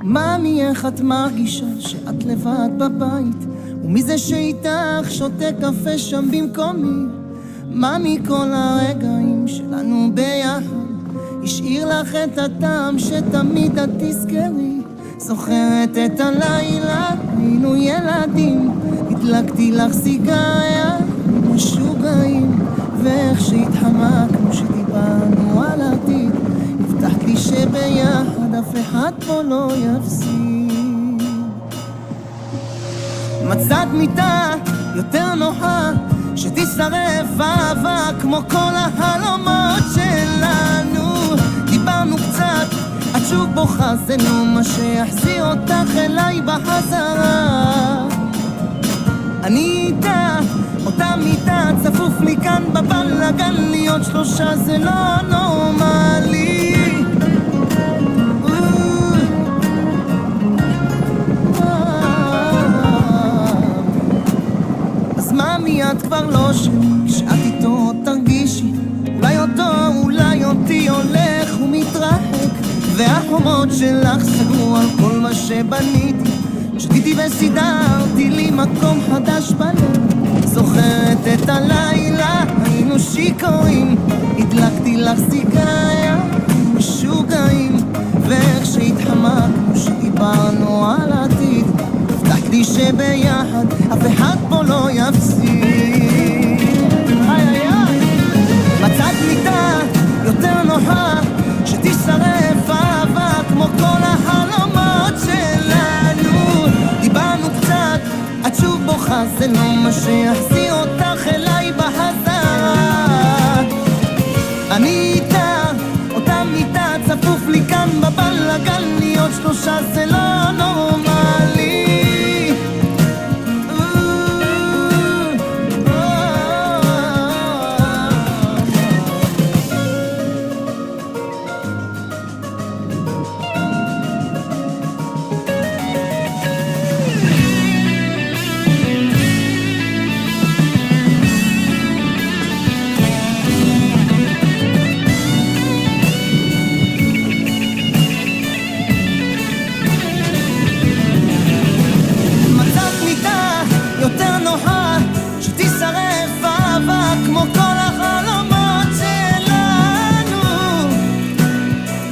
מאמי, איך את מרגישה שאת לבד בבית, ומי זה שאיתך שותה קפה שם במקומי? מאמי, כל הרגעים שלנו ביחד השאיר לך את הטעם שתמיד את תזכרי. זוכרת את הלילה, היינו ילדים, הדלקתי לך סיגריה, משוגעים, ואיך שהתחמקנו שדיברנו על עתיד, הבטחת לי שביחד אף אחד פה לא יפסיד. מצאת מיטה יותר נוחה שתשרף אהבה כמו כל החלומות שלנו. דיברנו קצת, את שוב בוכה, זה לא מה שיחזיר אותך אליי בחזרה. אני איתה, אותה מיטה, צפוף לי כאן בבלגן, להיות שלושה זה לא נורמלי. אז מאמי, את כבר לא שלי, כשאת איתו תרגישי אולי אותו, אולי אותי הולך ומתרחק, והחומות שלך סגרו על כל מה שבניתי, שתיתי וסידרתי לי מקום חדש בלב. זוכרת את הלילה, היינו שיכורים, הדלקתי לך סיגריה, משוגעים, ואיך שהתחמקנו שדיברנו על עתיד, הבטחת לי שביחד אף אחד פה לא יפסיד. מצאת מיטה יותר נוחה שתשרף אהבה כמו כל החלומות שלנו. דיברנו קצת, את שוב בוכה, זה לא מה שיחזיר אותך אליי בחזרה. אני איתה, אותה מיטה, צפוף לי כאן בבלגן, להיות שלושה זה לא נורמלי.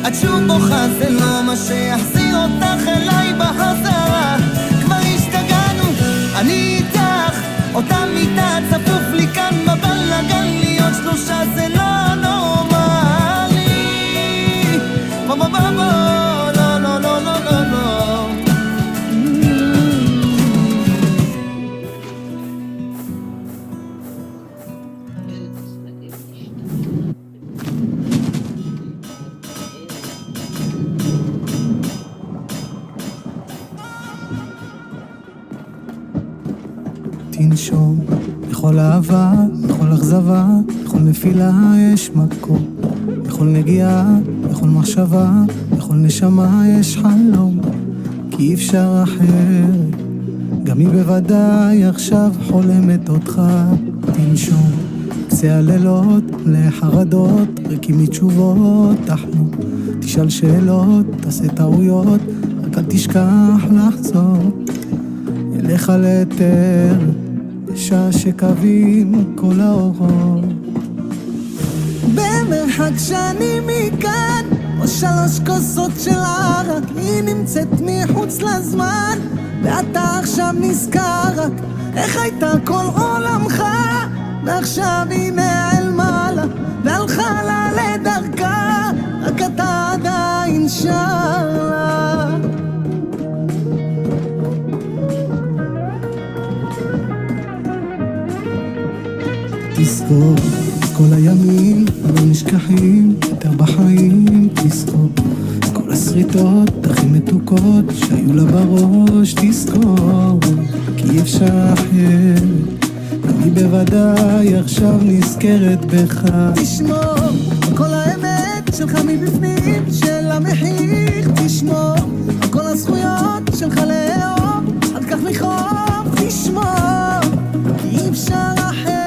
את שוב בוכה, זה לא מה שיחזיר אותך אליי בחזרה. כבר השתגענו, אני איתך, אותה מיטה, צפוף לי כאן בבלגן, להיות שלושה זה לא נורמלי. בוא בוא בוא בוא, לא לא לא לא לא לא. תנשום, בכל אהבה, בכל אכזבה, בכל נפילה יש מקום, בכל נגיעה, בכל מחשבה, בכל נשמה יש חלום, כי אי אפשר אחרת, גם היא בוודאי עכשיו חולמת אותך. תנשום, קצה הלילות, לחרדות, ריקים מתשובות, תחלום, תשאל שאלות, תעשה טעויות, רק אל תשכח לחזור אליך ליתר, בשעה שקווים כל האורות. במרחק שאני מכאן, או 3 כוסות של ערק, היא נמצאת מחוץ לזמן, ואתה עכשיו נזכר רק איך הייתה כל עולמך, ועכשיו היא נעלמה לה והלכה לה לדרכה, רק אתה עדיין שרה. תזכור, כל הימים לא נשכחים יותר בחיים. תזכור, כל הסריטות הכי מתוקות שהיו לה בראש. תזכור, כי אי אפשר אחרת, גם היא בוודאי עכשיו נזכרת בך. תשמור כל האמת שלך מבפנים של המחיך. תשמור כל הזכויות שלך לאהוב, עד כך לחוב. תשמור, כי אי אפשר אחרת.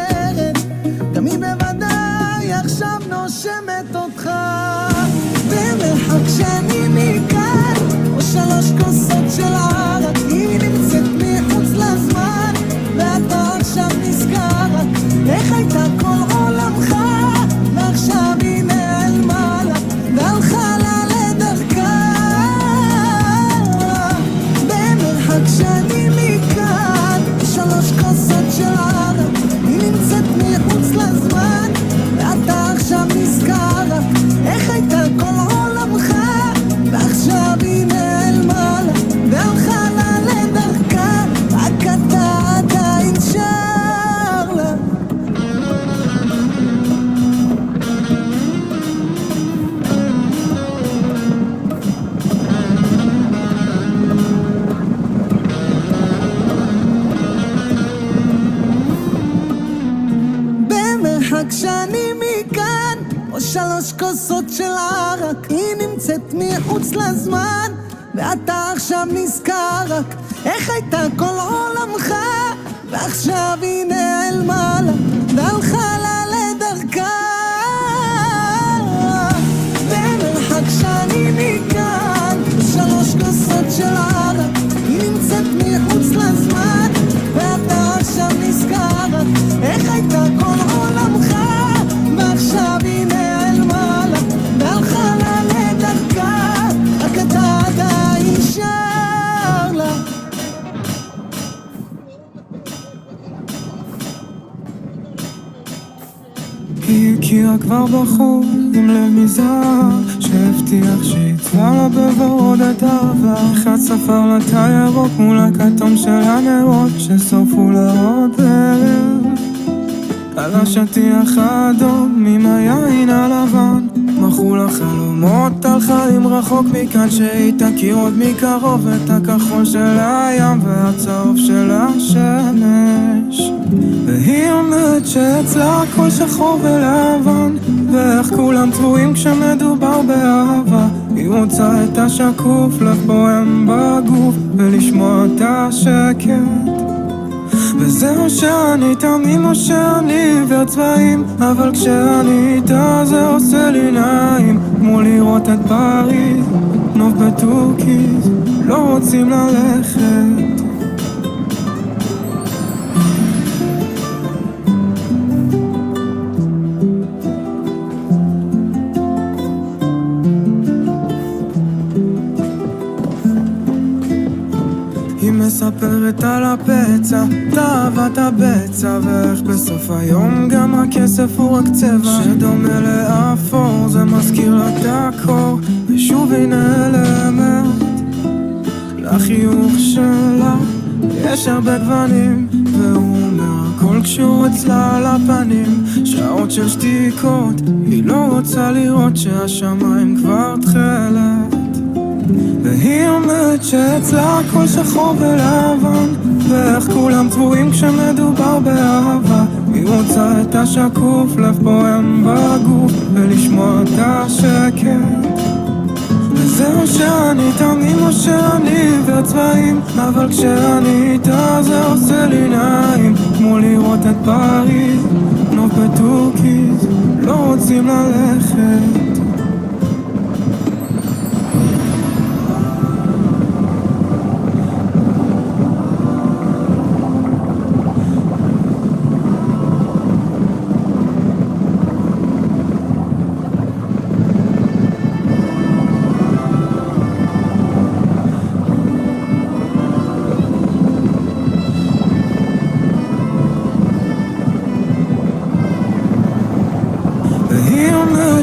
במרחק שאני מכאן, או 3 כוסות של ערק, היא נמצאת מחוץ לזמן, ואתה עכשיו נזכר רק איך הייתה כל עולמך, ועכשיו היא נעלמה לה והלכה לה לדרכה. במרחק שאני מכאן, 3 כוסות של ערק, היא נמצאת מחוץ לזמן, ואתה עכשיו נזכר רק איך הייתה כל עולמך, ועכשיו היא נעלמה לה והלכה לה לדרכה, רק אתה עדיין שר לה. במרחק שאני מכאן, או 3 כוסות של ערק, היא נמצאת מחוץ לזמן, ואתה עכשיו נזכר רק איך הייתה כל עולמך, ועכשיו היא נעלמה לה והלכה לה לדרכה. במרחק שאני מכאן, 3 כוסות של ערק, היא נמצאת מחוץ לזמן, ואתה עכשיו נזכר רק איך הייתה כל עולמך, ועכשיו היא נעלמה לה והלכה לה לדרכה, רק אתה עדיין שר לה. היא הכירה כבר בחור עם לב מזהב, שהבטיח שיצבע לה בוורוד את אהבה. אחד ספר לה את הירוק מול הכתום של הנרות ששרפו לה עוד ערב. על השטיח האדום עם היין הלבן, מכרו לה חלומות על חיים רחוק מכאן, שהיא תכיר עוד מקרוב את הכחול של הים והצהוב של השמש. והיא אומרת שאצלה הכל שחור ולבן, ואיך כולם צבועים כשמדובר באהבה. היא רוצה את השקוף, לב בוהם בגוף, ולשמוע את השקט. וזהו שאני תמים או שאני עיוור צבעים, אבל כשאני איתה זה עושה לי נעים, כמו לראות את פריז, נוף בטורקיז, לא רוצים ללכת. היא מספרת על הפצע, תאוות הבצע, ואיך בסוף היום גם הכסף הוא רק צבע שדומה לאפור, זה מזכיר לה את הקור, ושוב היא נעלמת. לחיוך שלה יש הרבה גוונים, והוא אומר הכל כשהוא אצלה על הפנים. שעות של שתיקות, היא לא רוצה לראות שהשמיים כבר תחילת. והיא אומרת שאצלה הכל שחור ולבן, ואיך כולם צבועים כשמדובר באהבה. היא רוצה את השקוף, לב בוהם בגוף, ולשמוע את השקט. וזהו שאני תמים או שאני עיוור צבעים, אבל כשאני איתה זה עושה לי נעים, כמו לראות את פריז, נוף בטורקיז, לא רוצים ללכת.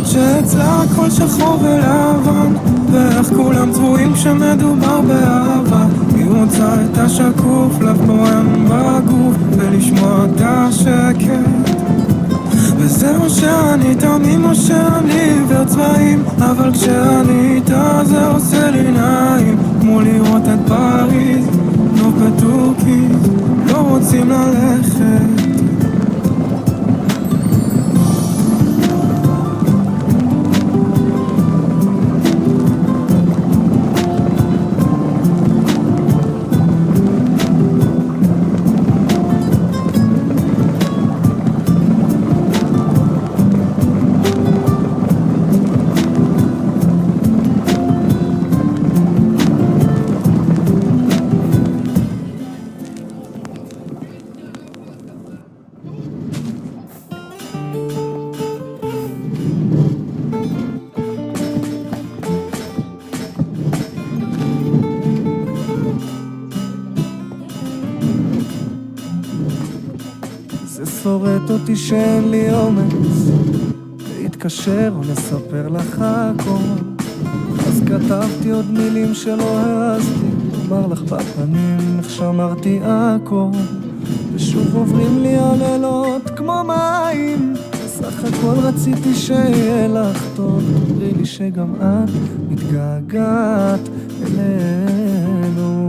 שאצלה הכל שחור ולבן, ואיך כולם צבועים כשמדובר באהבה. היא רוצה את השקוף, לב בוהם בגוף, ולשמוע את השקט. וזהו שאני תמים או שאני עיוור צבעים, אבל כשאני איתה זה עושה לי נעים, כמו לראות את פריז, נוף בטורקיז, לא רוצים ללכת. זה שורט אותי שאין לי אומץ להתקשר או לספר לך הכל. אז כתבתי עוד מילים שלא העזתי לומר לך בפנים איך שמרתי הכל. ושוב עוברים לי הלילות כמו מים, סך הכל רציתי שיהיה לך טוב. תאמרי לי שגם את מתגעגעת אלינו.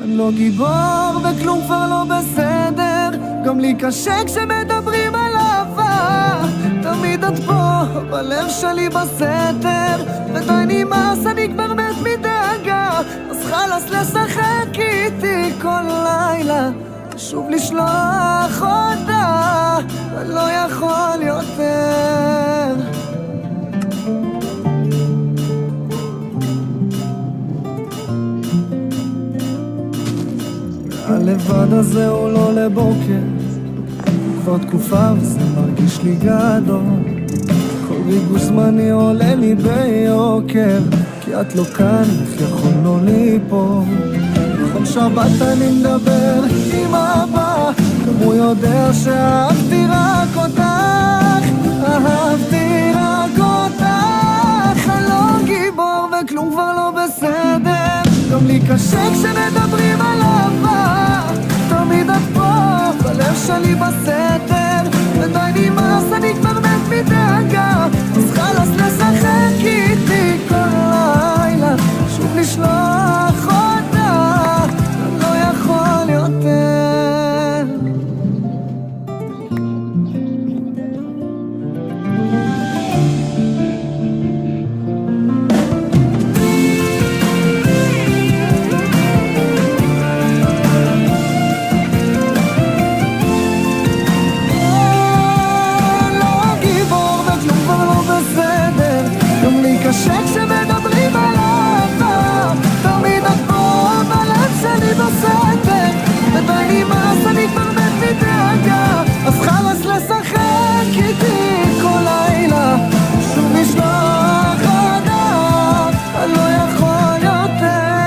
אני לא גיבור וכלום כבר לא בסדר, גם לי קשה כשמדברים על אהבה. תמיד את פה בלב שלי בסתר, ודי נמאס אני כבר מת מדאגה. אז חלאס לשחק איתי כל לילה, שוב לשלוח אותה, אני לא יכול יותר. הלבד הזה הוא לא לבוקר, כבר תקופה וזה מרגיש לי גדול. כל ריגוש זמני עולה לי ביוקר, כי את לא כאן, איך יכולנו ליפול. בכל שבת אני מדבר עם אבא, גם הוא יודע שאהבתי רק אותך, אהבתי רק אותך. אני לא גיבור וכלום כבר לא בסדר, גם לי קשה כשמדברים על אהבה. תמיד את פה בלב שלי בסתר, ודי נמאס אני כבר מת מדאגה. אז חלאס לשחק איתי כל לילה, שוב לשלוח אותה, אני לא יכול יותר. קשה כשמדברים על אהבה, תמיד את פה בלב שלי בסתר, ודי נמאס אני כבר מת מדאגה. אז חלאס לשחק איתי כל לילה, שוב לשלוח אותה, אני לא יכול יותר.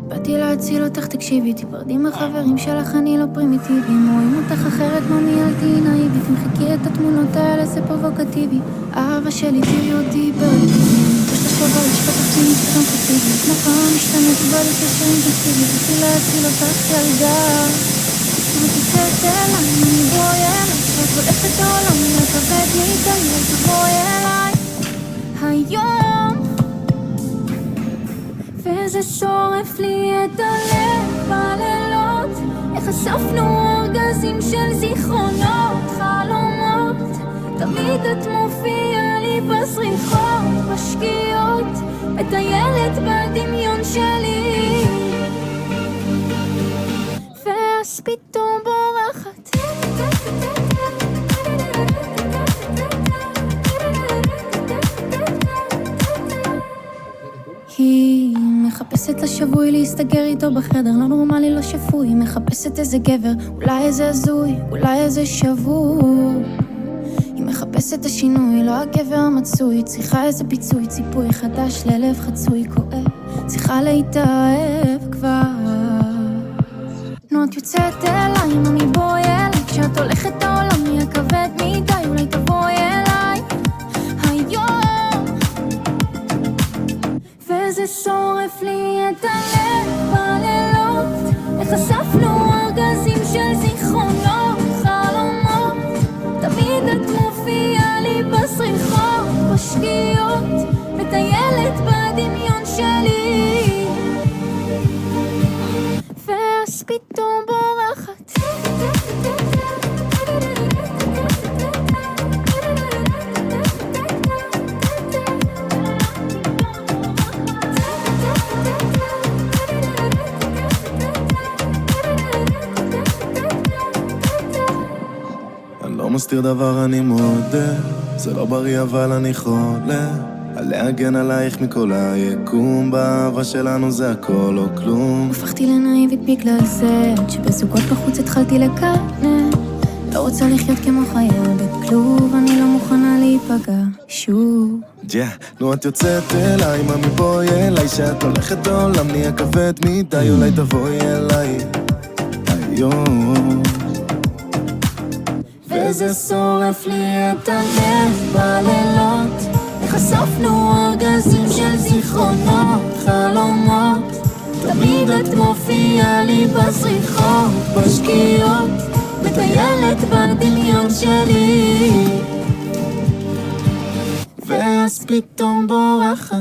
באתי להציל אותך, תקשיבי, תפרדי מהחברים שלך, אני לא פרימיטיבי. רואים אותך אחרת, ממי אל תהי נאיבי, תמחקי את התמונות האלה, זה פרובוקטיבי. אהבה שלי, תראי אותי באוטיזם, יש לך שובר, יש פתחתי מסתכם פסיבי, נכון, משתנת בא לקשר אינטנסיבי, באתי להציל אותך ילדה. ותצאת אליי, אני בואי אליי, שאת הולכת העולם, אני כבד מדי, אל תבואי אליי היום. וזה שורף לי את הלב בלילות, איך אספנו ארגזים של זיכרונות, חלומות, תמיד את מופיעה לי בסריחות, בשקיעות, מטיילת בדמיון שלי, ואז פתאום בורחת. היא מחפשת לשבוי להסתגר איתו בחדר, לא נורמלי, לא שפוי, מחפשת איזה גבר, אולי איזה הזוי, אולי איזה שבור. היא מחפשת את השינוי, לא הגבר המצוי, צריכה איזה פיצוי, ציפוי חדש ללב חצוי כואב, צריכה להתאהב כבר. נו את יוצאת אליי, ממי בואי אליי, כשאת הולכת העולם יהיה כבד מדי, אולי תבואי אליי היום. וזה שורף לי את הלב בלילות, איך אספנו ארגזים של זיכרונות, חלומות, תמיד את מופיעה לי בסריחות, בשקיעות, מטיילת בדמיון שלי, ואז פתאום בורחת. אני לא מסתיר דבר, אני מודה, זה לא בריא אבל אני חולה להגן עלייך מכל היקום, באהבה שלנו זה הכל או כלום. הפכתי לנאיבית בגלל זה, שבזוגות בחוץ התחלתי לקנן, לא רוצה לחיות כמו חיה בכלוב, אני לא מוכנה להיפגע שוב. נו את יוצאת אליי, ממי בואי אליי, שאת הולכת בעולם נהיה כבד מדי, אולי תבואי אליי היום. וזה שורף לי את הלב בלילות, איך אספנו ארגזים של זיכרונות, חלומות, תמיד את מופיעה לי בסריחות, בשקיעות, מטיילת בדמיון שלי, ואז פתאום בורחת.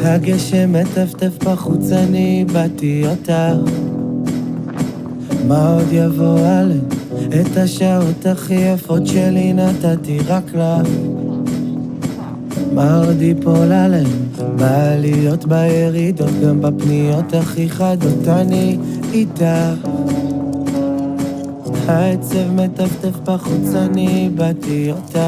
הגשם מטפטף בחוץ, אני באתי אותך, מה עוד יבוא עליהם? את השעות הכי יפות שלי נתתי רק לך, מה עוד ייפול עליהם? בעליות בירידות, גם בפניות הכי חדות אני איתך. העצב מטפטף בחוץ, אני באתי אותך.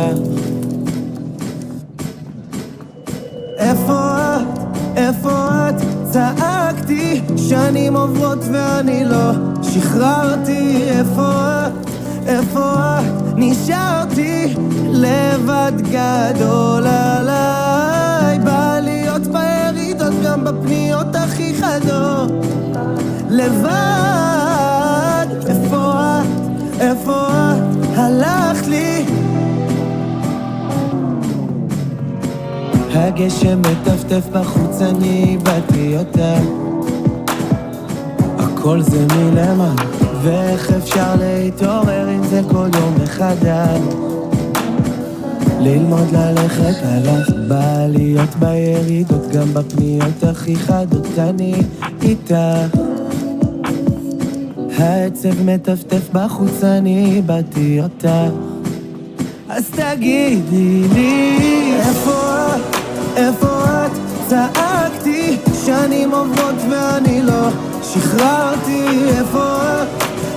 איפה את? איפה את? צעקתי, שנים עוברות ואני לא שחררתי. איפה את? איפה את? נשארתי לבד גדול עליי, בעליות בירידות, גם בפניות הכי חדות לבד. איפה את? איפה את? הלכת לי. הגשם מטפטף בחוץ, אני באתי אותה, הכל זה מלמעלה, ואיך אפשר להתעורר עם זה כל יום מחדש? ללמוד ללכת עליו, בעליות בירידות, גם בפניות הכי חדות אני איתך. העצב מטפטף בחוץ, אני באתי אותך. אז תגידי לי, איפה את? צעקתי שנים עוברות ואני לא שחררתי.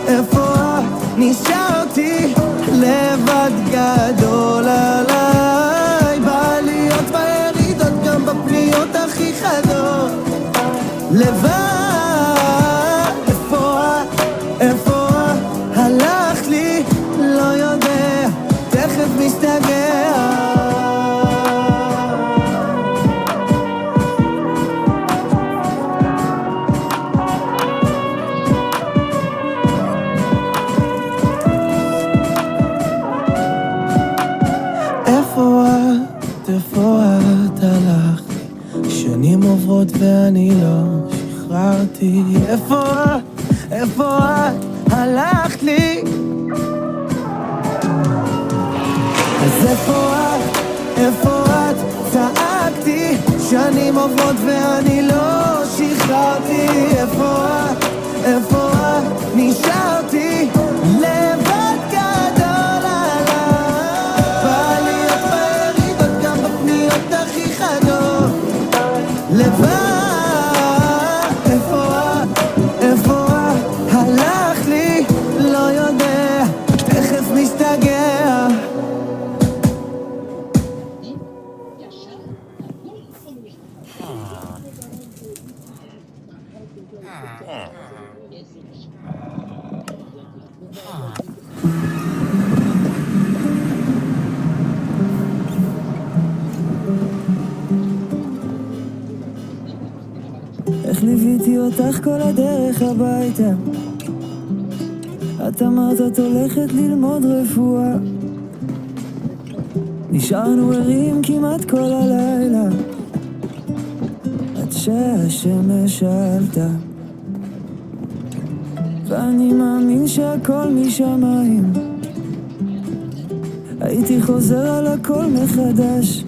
איפה את? נשארתי לבד גדול עליי. בעליות בירידות, גם בפניות הכי חדות. לבד, איפה את? הלכת לי, לא יודע, תכף מסתגע. איפה את? הלכת לי, שנים עוברות ואני לא שחררתי. איפה את? הלכת לי. אז איפה את? צעקתי שנים עוברות ואני לא שחררתי. איפה את? נשארתי לבד גדול עליי. בעליות בירידות, גם בפניות הכי חדות. לבד, איפה את? הלכת לי, לא יודע, תכף מסתגע. איך ליוויתי אותך כל הדרך הביתה. את אמרת את הולכת ללמוד רפואה. נשארנו ערים כמעט כל הלילה עד שהשמש עלתה. ואני מאמין שהכל משמיים. הייתי חוזר על הכל מחדש.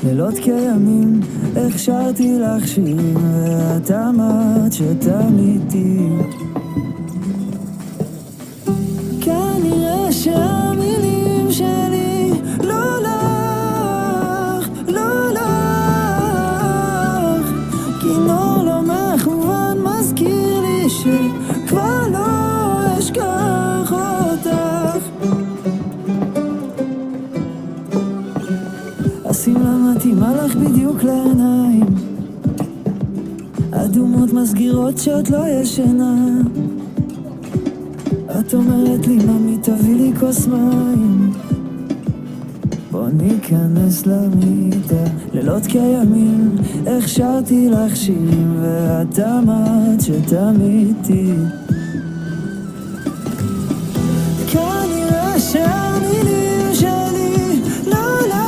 לילות כימים הכשרתי לך שירים, ואת אמרת שתמיד תהיי. כנראה שהמילים שלי לא לך, כינור לא מכוון מזכיר לי שכבר לא אשכח אותך. השמלה מתאימה לך בדיוק לעיניים, אדומות מסגירות שאת לא ישנה. את אומרת לי ממי תביא לי כוס מים, בוא ניכנס למיטה. לילות כימים הכשרתי לך שירים, ואת אמרת שתמיד תהיי. כנראה שהמילים שלי לא לך,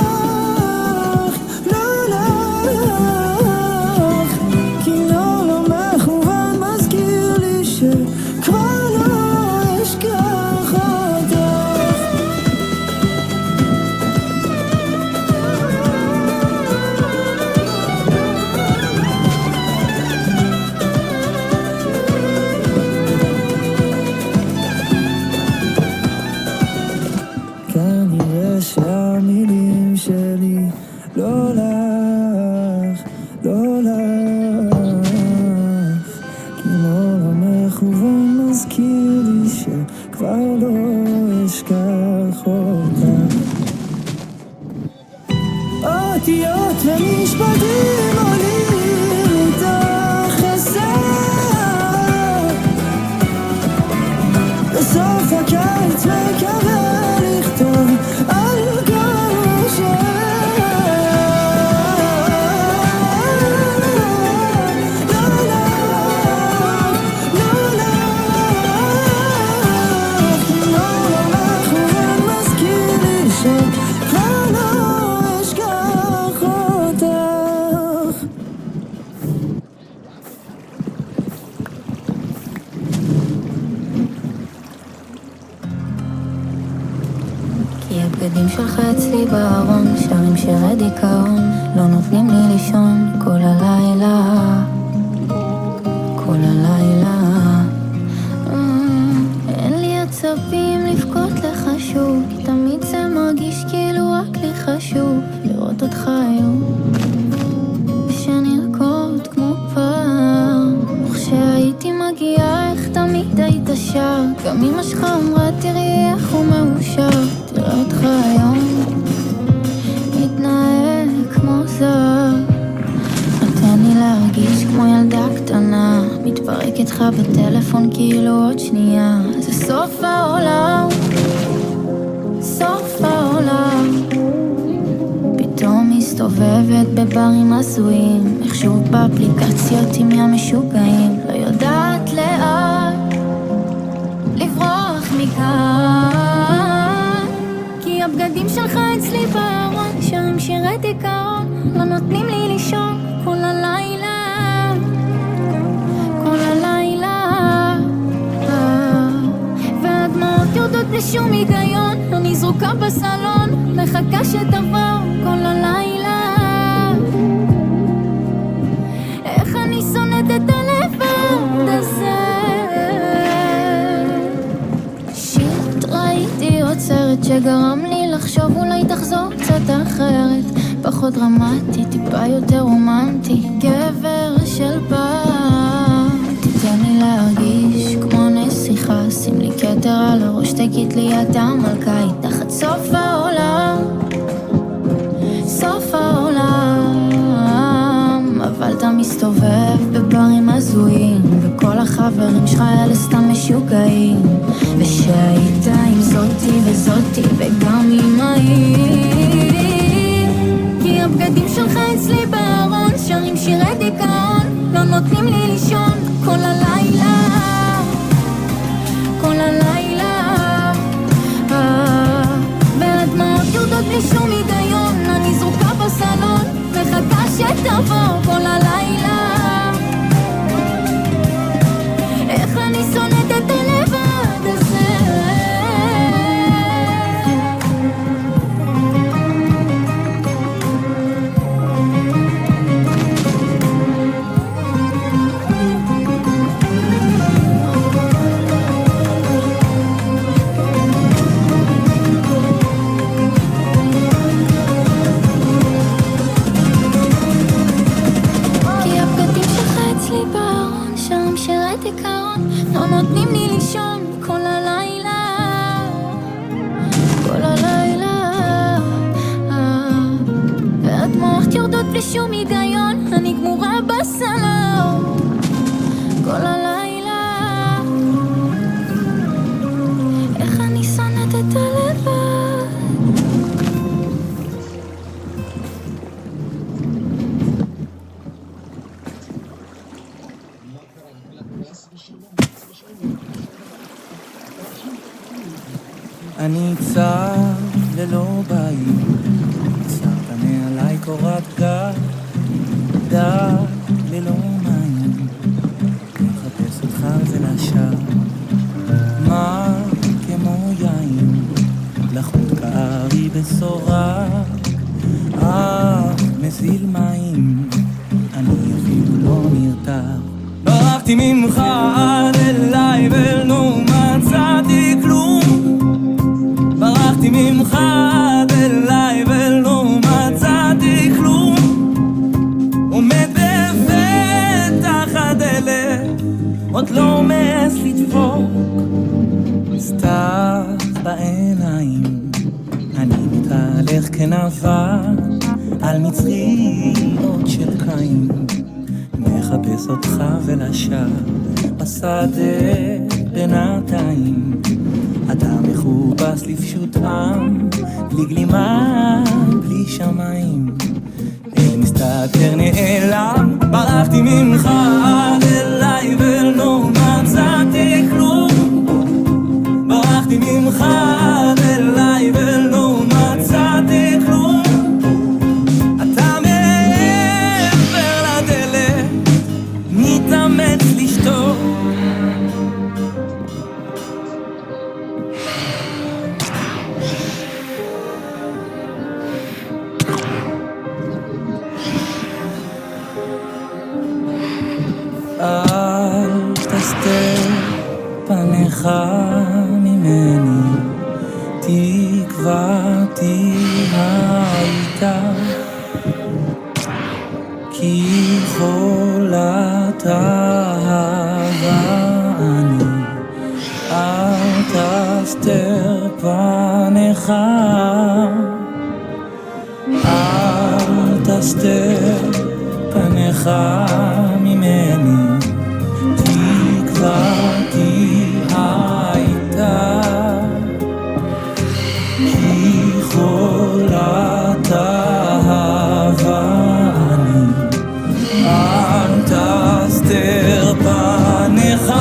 כינור לא מכוון מזכיר לי שכבר לא אשכח אותך. כנראה שהמילים שלי לא לך, כינור לא מכוון מזכיר לי שכבר לא אשכח אותך. אותיות ומשפטים עולים מתוך הסר, בסוף הקיץ מקווה לכתוב על כל שיר. כינור לא מכוון מזכיר לי שכבר לא אשכח אותך. כי הבגדים שלך אצלי בארון, שרים שירי דיכאון, לא נותנים לי לישון כל הלילה, כל הלילה. גם אמא שלך אמרה תראי איך הוא מאושר, תראה אותך היום מתנהג כמו זר, נותן לי להרגיש כמו ילדה קטנה, מתפרק איתך בטלפון כאילו עוד שנייה. זה סוף העולם, סוף העולם. פתאום מסתובבת בברים הזויים, מחשוב באפליקציות עם ים משוגעים, לא יודעת לאט לברוח מכאן, כי הבגדים שלך אצלי בארון, שרים שירי דיכאון, לא נותנים לי לישון כל הלילה, כל הלילה, והדמעות יורדות בלי שום היגיון, אני זרוקה בסלון, מחכה שתבוא כל הלילה. איך אני שונאת את הלבד הזה, שיט ראיתי עוד סרט שגרם לי לחשוב אולי תחזור קצת אחרת, פחות דרמטי, טיפה יותר רומנטי, גבר של פעם. תיתן לי להרגיש כמו נסיכה, שים לי כתר על הראש, תגיד לי אתה מלכה, תחת סוף העולם, סוף העולם. אבל אתה מסתובב בברים הזויים, וכל החברים שלך האלה סתם משוגעים, ושהיית עם זאתי וזאתי וגם עם ההיא, כי הבגדים שלך אצלי בארון, שרים שירי דיכאון, לא נותנים לי לישון כל הלילה, כל הלילה, והדמעות יורדות בלי שום היגיון, אני זרוקה בסלון, מחכה שתבוא כל הלילה. איך אני שונאת את הלבד הזה, לא נותנים לי לישון כל הלילה, כל הלילה, והדמעות יורדות בלי שום היגיון, אני גמורה בסלון כל הלילה. איך אני שונאת את הלבד. אני צר ללא בית, שמת מעליי קורת גג, דג ללא מים, מחפש אותך ולשם, מה כמו יין, לחוט כארי בסורק, מזיל מים, אני אפילו לא נרתע. ברחתי ממך עד אליי ולא מצאתי כלום, ברחתי ממך עד אליי ולא מצאתי כלום, עומד בפתח הדלת, עוד לא מעז לדפוק, סתיו בעיניים, אני מתהלך כנבל על מצריות של קין, מחפש אותך ולשם בשדה בינתיים, אתה מחופש לפשוט עם, בלי גלימה, בלי שמיים, אין מסתתר נעלם, ברחתי ממך עד אליי ולא מצאתי כלום, ברחתי ממך עד אליי ולא מצאתי כלום, אתה מעבר לדלת, מתאמץ לשתוק, אל תסתר פניך ממני, תקוותי הייתה, כי חולת אהבה אני, פניך, אל תסתר פניך ממני, תקוותי הייתה כי חולת אהבה אני, אל תסתר פניך.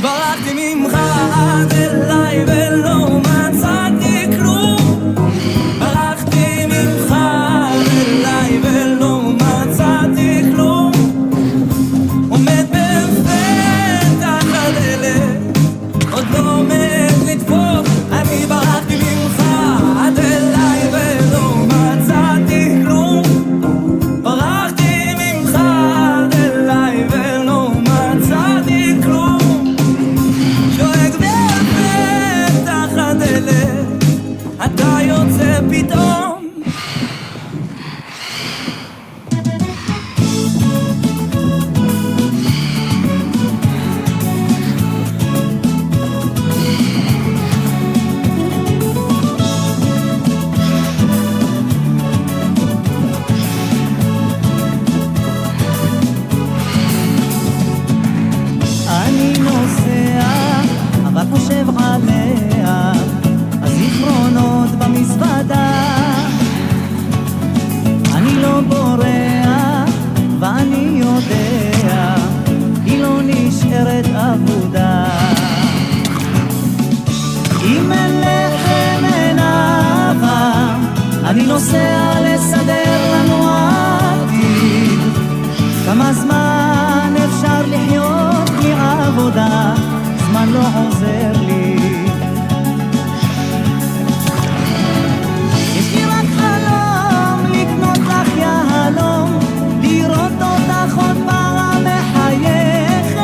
ברחתי ממך עד אליי ולא מצאתי כלום, ברחתי ממך עד אליי ולא מצאתי כלום, עומד בפתח הדלת עוד לא עומד לדפוק, אני ברחתי ממך עד אליי ולא מצאתי כלום, ברחתי ממך עד אליי ולא מצאתי כלום, שואג בפתח הדלת אתה יוצא פתאום. אני נוסע, אבל חושב עליה, הזיכרונות במזוודה. אני לא בורח, ואני יודע, היא לא נשארת אבודה. אם אין לחם אין אהבה, אני נוסע לסדר לנו עתיד. כמה זמן אפשר לחיות מעבודה, זמן לא עוזר לי. יש לי רק חלום לקנות לך יהלום, לראות אותך עוד פעם מחייכת.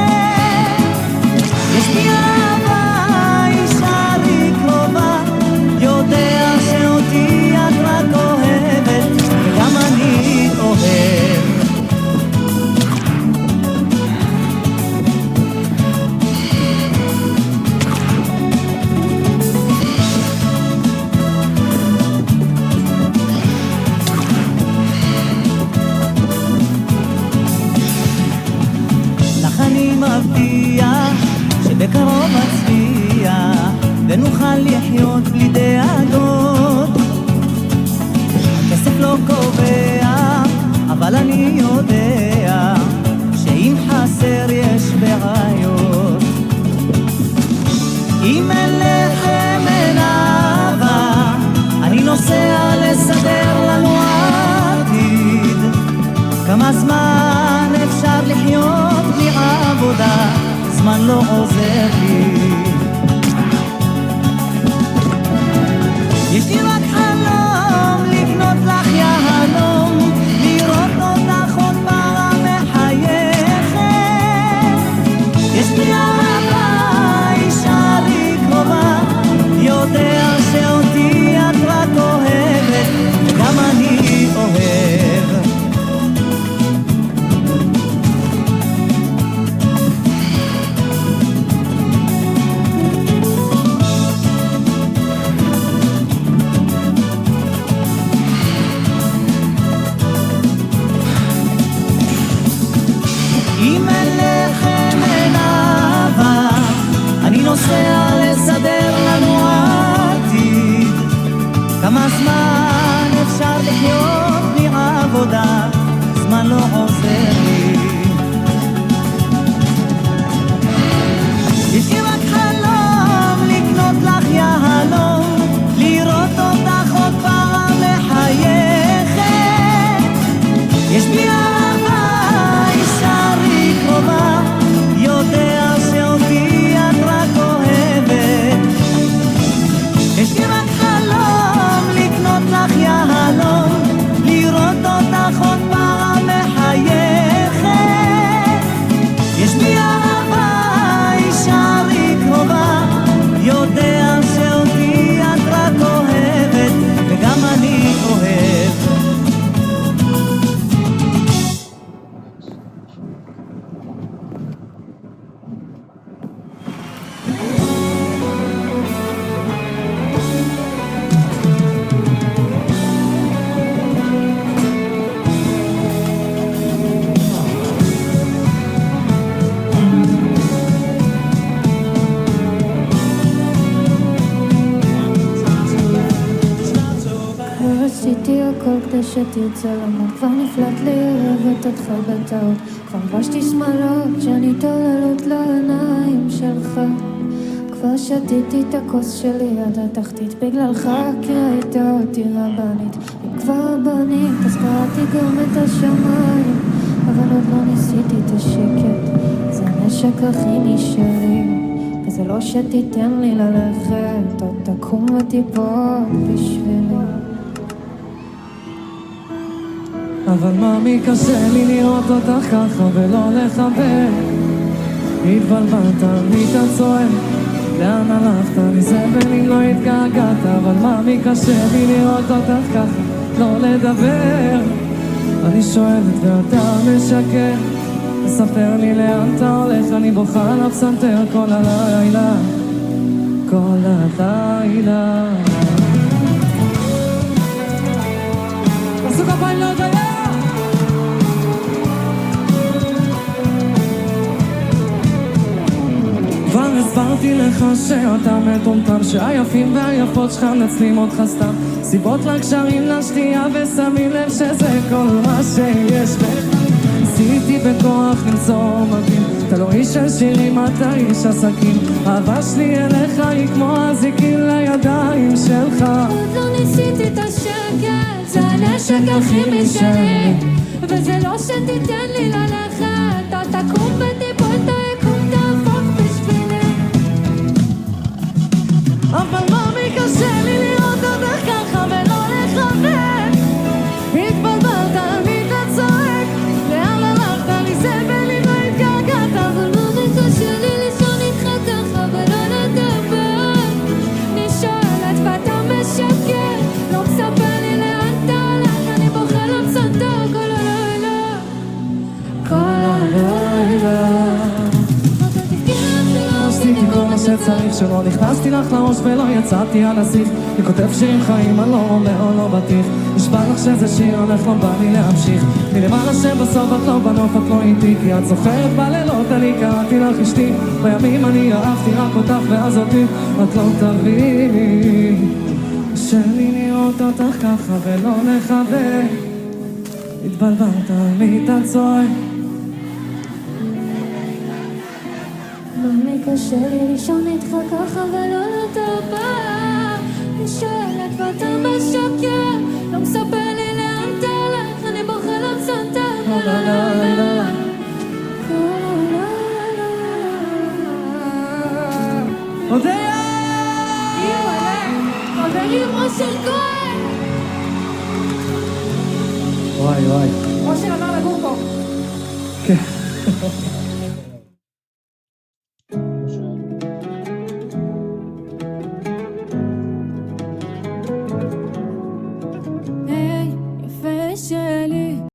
יש לי אהבה, אישה לי קרובה, יודע שאותי את רק אוהבת, וגם אני אוהב. אני מבטיח שבקרוב אצביע ונוכל לחיות בלי דאגות. הכסף לא קובע, אבל אני יודע שאם חסר יש בעיות. אם אין לחם אין אהבה, אני נוסע לסדר לנו עתיד. כמה זמן אפשר לחיות בלי עבודה, זמן לא עוזר לי. יש לי רק חלום לקנות לך יהלום, לראות אותך עוד פעם מחייכת. יש לי אהבה, אישה לי קרובה, יודע שאותי את רק אוהבת, וגם אני אוהב. אם אין לחם אין אהבה, אני נוסע לסדר לנו עתיד. כמה זמן אפשר לחיות בלי עבודה, זמן לא עוזר לי. יש לי רק חלום לקנות לך יהלום, לראות אותך עוד פעם מחייכת. יש לי אהבה, אישה לי קרובה, יודע שאותי את רק אוהבת. יש לי רק חלום לקנות עשיתי הכל כדי שתרצה למות, כבר נפלט לי אוהבת אותך בטעות, כבר לבשתי שמלות שנתעוללות לעיניים שלך, כבר שתיתי את הכוס שלי עד התחתית בגללך, כי ראית אותי רבנית. אם כבר בנית אז קראתי גם את השמיים, אבל עוד לא ניסיתי את השקט, זה הנשק הכימי שלי, וזה לא שתיתן לי ללכת, עוד תקום ותיפול בשבילי. אבל מאמי קשה לי לראות אותך ככה ולא לחבר, התבלבלת, מי אתה צועק? לאן הלכת? אני זבל אם לא התגעגעת, אבל מאמי קשה לי לראות אותך ככה, לא לדבר. אני שואלת ואתה משקר, תספר לי לאן אתה הולך, אני בוכה על הפסנתר כל הלילה, כל הלילה. תעשו כפיים להודיה! כבר הסברתי לך שאתה מטומטם, שהיפים והיפות שלך מנצלים אותך סתם, סיבות לקשרים לשתייה ושמים לב שזה כל מה שיש לך. ניסיתי בכוח למצוא מגים, אתה לא איש של שירים, אתה איש עסקים, אהבה שלי אליך היא כמו הזיקים לידיים שלך. עוד לא ניסיתי את השקט, זה הנשק הכימי שלי, וזה לא שתיתן לי ללכת, אתה תקום ותיפול את היקום תהפוך בשבילי. אבל מאמי קשה לי לראות אותך ככה ולא לחבר, התבלבלת על מי אתה צועק, לאן הלכת? לי זבל אם לא התגעגעת. אבל מאמי קשה לי לישון איתך ככה ולא לדבר, אני שואלת ואתה משקר, לא מספר לי לאן אתה הולך, אני בוכה לפסנתר כל הלילה, כל הלילה. עשיתי כל מה שצריך, שלא נכנסתי לך לראש ולא יצאתי על השיח, אני כותב שירים חיים, אני לא אומר או לא בטיח, נשבע לך שזה שיר הולך, לא בא לי להמשיך, מלמעלה שבסוף את לא בנוף, את לא איתי, כי את זוכרת בלילות אני קראתי לך אשתי, בימים אני אהבתי רק אותך ואז אותי, את לא תביני שלי לראות אותך ככה ולא לחבר, התבלבלת על מי אתה צועק. מאמי קשה לי לישון איתך ככה ולא לדבר, אני שואלת ואתה משקר, לא מספר לי לאן אתה הולך, אני בוכה לפסנתר כל הלילה, כל הלילה. הודיה! חברים, אושר כהן! וואי וואי. אושר עבר לגור פה. כן.